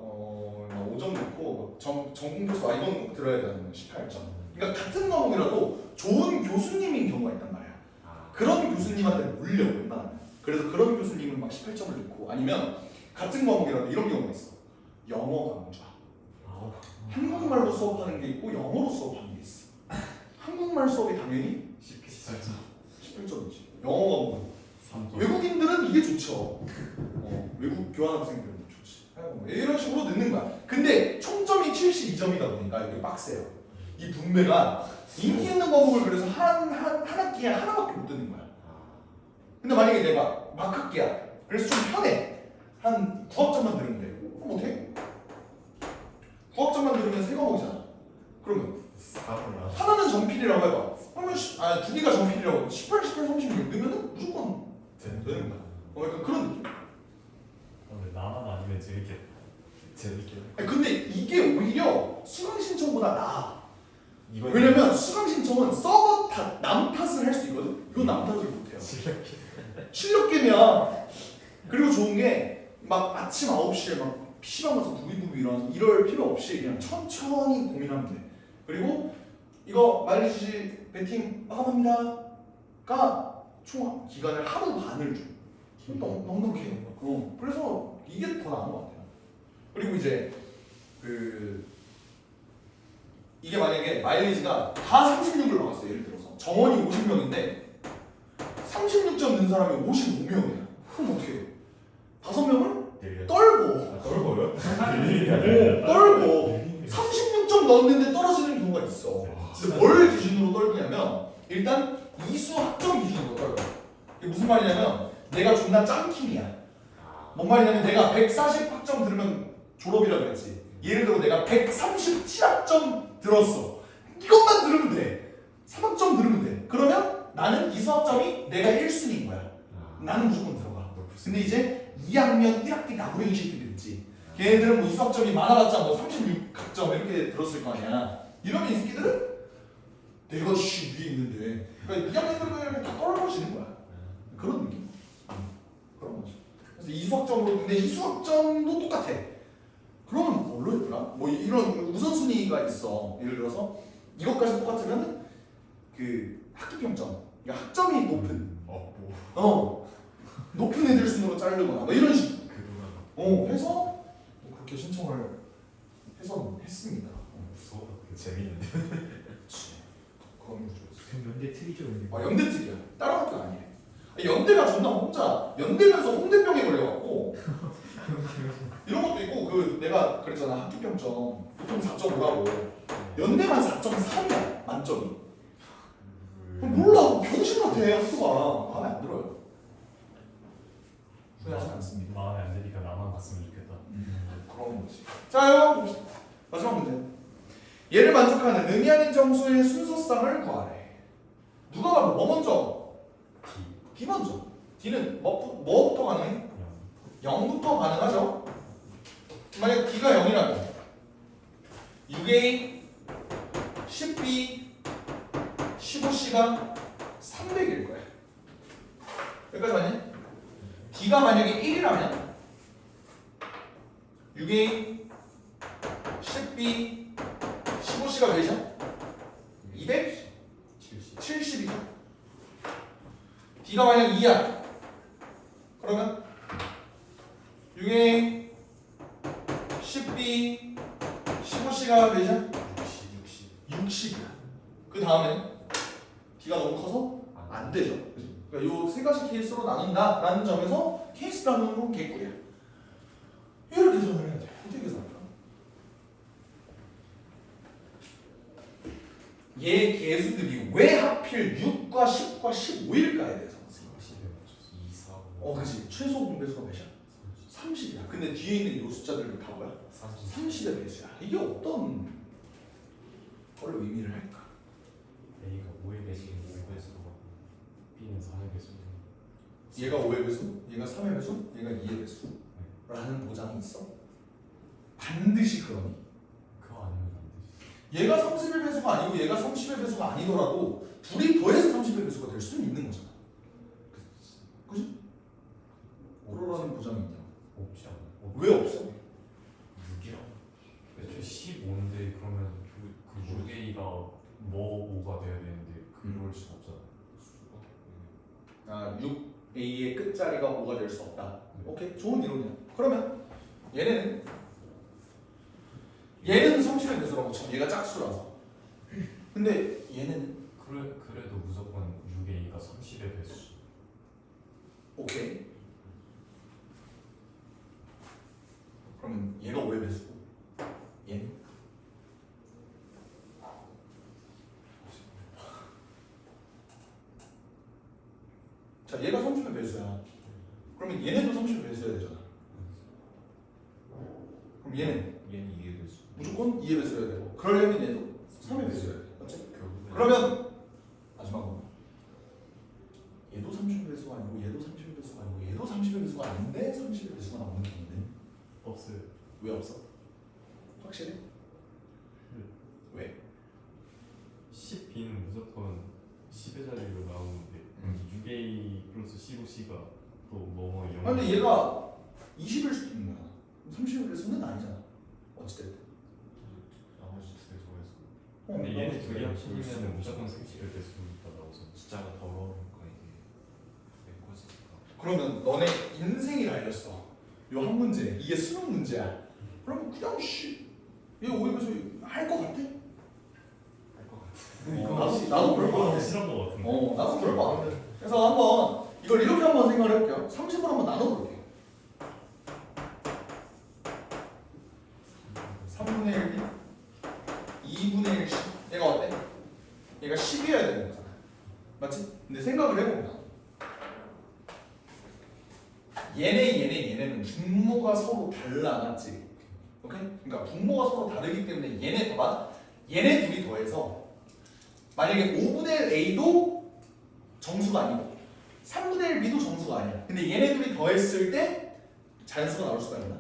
5점 넣고 전공 교수 이건 꼭 들어야 되는 18점. 그러니까 같은 과목이라도 좋은 교수님인 경우가 있단 말이야. 그런 교수님한테 몰려 웬만하면. 그래서 그런 교수님은 막 18점을 넣고 아니면 같은 과목이라도 이런 경우가 있어. 영어 강좌. 한국말로 수업하는 게 있고 영어로 수업하는 게 있어. 한국말 수업이 당연히 18점이지. 영어 과목은 3점. 외국인들은 이게 좋죠. 외국 교환 학생들은 좋지. 이런 식으로 넣는 거야. 근데 총점이 72점이다 보니까 이게 빡세요. 이 분배가 인기 있는 과목을 그래서 한 학기에 하나밖에 못 듣는 거야. 근데 만약에 내가 막학기야. 그래서 좀 편해. 한 9학점만 들으면 돼. 그럼 어떻게? 9학점만 들으면 3과목이잖아. 그러면 4번 하나는 전필이라고 해봐. 그러면 2개가 전필이라고 18, 36 넣으면은 무조건 되는 거야. 그러니까 그런 느낌. 근데 나만 아니면 재밌게. 근데 이게 오히려 수강 신청보다 나아. 이건 왜냐면 수강 신청은 서버 탓, 남 탓을 할 수 있거든. 이건 남 탓을 못해요. 실력 게임이야. 그리고 좋은 게 막 아침 9시에 막 PC방 가서 부비부비 일어나서 이럴 필요 없이 그냥 천천히 고민하면 돼. 그리고 이거 마일리지 배팅 마감합니다가 총 기간을 하루 반을 줘. 넉넉해. 그래서 이게 더 나은 것 같아요. 그리고 이제 이게 만약에 마일리지가 다 36을 나왔어. 예를 들어서 정원이 50명인데 36점 넣은 사람이 55명이야. 그럼 어떻게 해? 5명을 떨고 떨고요? 떨고 36점 넣었는데 떨어지는 경우가 있어. 근데 뭘 기준으로 떨구냐면 일단 이수 학점 기준으로 떨고. 이게 무슨 말이냐면 내가 존나 짱킹이야. 뭔 말이냐면 내가 140학점 들으면 졸업이라 그랬지. 예를 들어 내가 137학점 들었어. 들으면 돼. 3학점 들으면 돼. 그러면 나는 이 수학점이 내가 1순위인 거야. 나는 무조건 들어가. 근데 이제 2학년 1학기 나부랭이 새끼들 있지. 걔네들은 뭐 이 수학점이 많아봤자 뭐 36학점 이렇게 들었을 거 아니야. 이러면 이 새끼들은 내가 위에 있는데 그러니까 2학년들은 다 떨어지는 거야. 그런 느낌. 그런 거지. 그래서 이 수학점으로 근데 이 수학점도 똑같아. 그러면 뭘로 했더라? 뭐 이런 우선순위가 있어. 예를 들어서 이것까지 똑같으면 그 학기평점, 그러니까 학점이 높은 높은 애들 순으로 자르거나 뭐 이런 식. 해서 뭐 그렇게 신청을 해서 했습니다. 무서워. 재밌는데. 그렇지. 그런 구조였어. 그 연대 특이죠 연대. 연대 특이야. 다른 학교 아니래. 연대가 존나 혼자 연대면서 홍대병에 걸려갖고 이런 것도 있고 그 내가 그랬잖아 학기평점 보통 4.5라고 연대만 4.3이야 만점이. 몰라 병신 같아 학교가. 마음에 안 들어요. 후회하지 않습니다. 마음에 안 드니까 나만 갔으면 좋겠다. 그런 거지. 자 이거 봅시다. 마지막 문제. 얘를 만족하는 의미 아닌 정수의 순서쌍을 구하래. 누가 봐도 뭐 먼저? D 먼저. D는 뭐부터 가능해? 0부터 가능하죠. 만약 D가 0이라면 6A, 10B, 15C가 300일 거야. 여기까지 맞니? D가 만약에 1이라면 6A, 10B, 15C가 몇이야? 270이죠. D가 만약 2야. 그러면 6A, 10B, 15C가 몇이야? 60이야. 그 다음에 D가 너무 커서 안 되죠. 그러니까 요 세 가지 케이스로 나눈다라는 점에서 케이스 나누는 건 개꿀이야. 얘를 계산을 해야 돼. 어떻게 계산할까? 얘 개수들이 왜 하필 6과 10과 15일까에 대해서 그치. 최소 공배수가 몇이야? 30이야. 근데 뒤에 있는 요 숫자들도 다 뭐야? 30의 배수야. 이게 어떤 걸 의미를 할까? A가 5의 배수인 5의 배수고 B는 4의 배수. 얘가 5의 배수, 얘가 3의 배수, 얘가 2의 배수 라는 보장이 있어? 반드시 그러니? 그거 아니면 안 되지. 얘가 30의 배수가 아니고 얘가 30의 배수가 아니더라도 둘이 더해서 30의 배수가 될 수는 있는 거잖아. 그지? 그러라는 보장이 있냐? 없지 않아. 왜 없어? 6이야. 애초에 15인데 그러면 그 6A가 뭐 5가 돼야 되는데 그럴 수가 없잖아. 6A의 끝자리가 5가 될 수 없다. 오케이, 좋은 이론이야. 그러면 얘는 30의 배수라고 쳐. 얘가 짝수라서. 근데 얘는 그래도 무조건 6A가 30의 배수. 오케이. 그러면 얘가 5의 배수고 얘는 자 얘가 30의 배수야. 그러면 얘네도 30의 배수여야 되잖아. 그럼 얘는 2의 배수. 무조건 2의 배수여야 되고 그러려면 얘도 3의 배수여야 돼. 맞지? 그러면 마지막으로 얘도 30의 배수가 아니고 얘도 30의 배수가 아니고 얘도 30의 배수가 아닌데 30의 배수가 나오는 경우는 없어요. 왜 없어? 확실해? 왜? 10B는 무조건 10의 자리로 나오는데 6A 플러스 15C가 또 뭐뭐 이런. 근데 얘가 20일 수도 있는 거야. 30일 배수는 아니잖아. 어찌됐든. 나머지 두 개 더해서. 근데 얘네 둘이 합치면 무조건 30의 배수가 나오잖아. 숫자가 더러우니까 이게 메꿔지니까. 그러면 너네 인생이 달렸어. 요 한 문제. 이게 수능 문제야. 그러면 그냥 얘 5의 배수 할 것 같아? 나도 그럴 것 같아. 싫은 거 같은데. 나도 그럴 것 같아. 그래서 한번 이걸 이렇게 한번 생각을 해볼게요. 30으로 한번 나눠볼게요. 3분의 1, 2분의 1, 10. 얘가 어때? 얘가 10이어야 되는 거잖아. 맞지? 근데 생각을 해보면 얘네는 분모가 서로 달라. 맞지? 오케이? 그러니까 분모가 서로 다르기 때문에 얘네 둘이 더해서 만약에 5분의 a도 정수가 아니고 3분의 1 b도 정수가 아니야. 근데 얘네들이 더했을 때 자연수가 나올 수가 있나?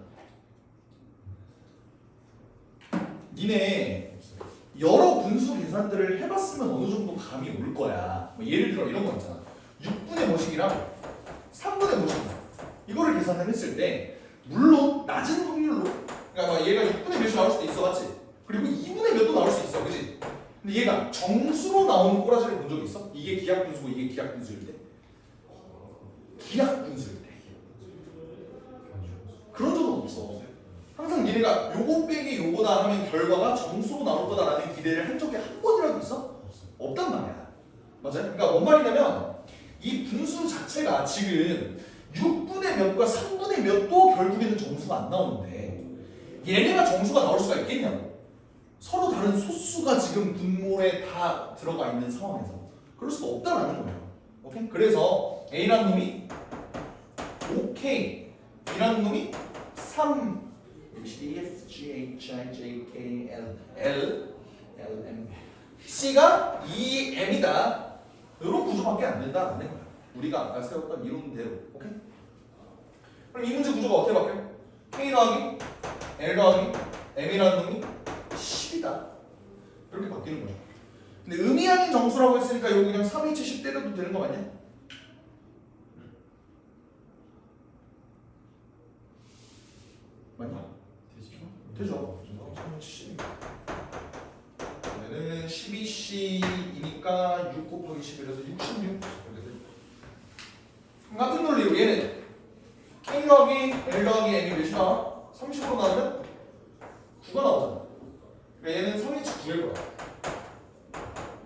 니네 여러 분수 계산들을 해봤으면 어느 정도 감이 올 거야. 뭐 예를 들어 이런 거 있잖아. 6분의 뭐식이랑 3분의 뭐식 이거를 계산을 했을 때 물론 낮은 확률로 그러니까 막 얘가 6분의 몇이 나올 수도 있어, 맞지? 그리고 2분의 몇도 나올 수 있어, 그지? 근데 얘가 정수로 나오는 꼬라지를 본 적 있어? 이게 기하 분수고 이게 기하 분수일 때? 기하 분수일 때 그런 적은 없어. 항상 얘네가 요거 빼기 요거다 하면 결과가 정수로 나올 거다라는 기대를 한 적이 한 번이라도 있어? 없단 말이야. 맞아요? 그러니까 뭔 말이냐면 이 분수 자체가 지금 6분의 몇과 3분의 몇도 결국에는 정수가 안 나오는데 얘네가 정수가 나올 수가 있겠냐고. 서로 다른 소수가 지금 분모에 다 들어가 있는 상황에서 그럴 수가 없다라는 거예요. 오케이? 그래서 A라는 놈이 5K, B라는 놈이 3 A, F, G, H, I, J, K, L, L, M, C가 2M이다. 이런 구조밖에 안 된다는 거야. 우리가 아까 세웠던 이론대로. 오케이? 그럼 이 문제 구조가 어떻게 바뀌어? K 더하기 L 더하기 M이라는 놈이 10이다. 이렇게 바뀌는 거야. 근데 의미 아닌 정수라고 했으니까 이거 그냥 3H10 때려도 되는 거 맞냐? 맞냐? 되죠? 3H10 그러면은 12C이니까 6 곱하기 11에서 66 이렇게 돼. 같은 논리로 얘는 K 더하기 L 더하기 M이 몇이 나와? 30으로 나오면 9가 나오잖아. 그러니까 얘는 3H9일 거야.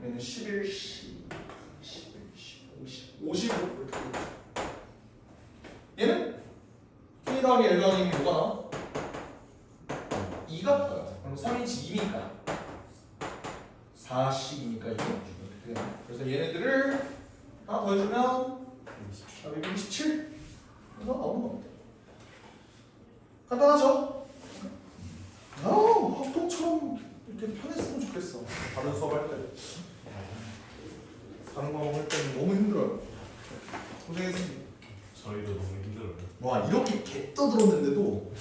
얘는 11C, 11C, 55 이렇게 돼. 얘는 K 더하기 L 더하기 M이 뭐가 나와? 2가 나와. 그럼 3H2니까 4C니까 이거 이렇게 되네. 그래서 얘네들을 하나 더해주면 127 이거 나오는 겁니다. 간단하죠? 합동처럼 이렇게 편했으면 좋겠어. 다른 수업할 때 다른 과목 할 때는 너무 힘들어요. 고생했습니다. 저희도 너무 힘들어요. 와 이렇게 개 떠들었는데도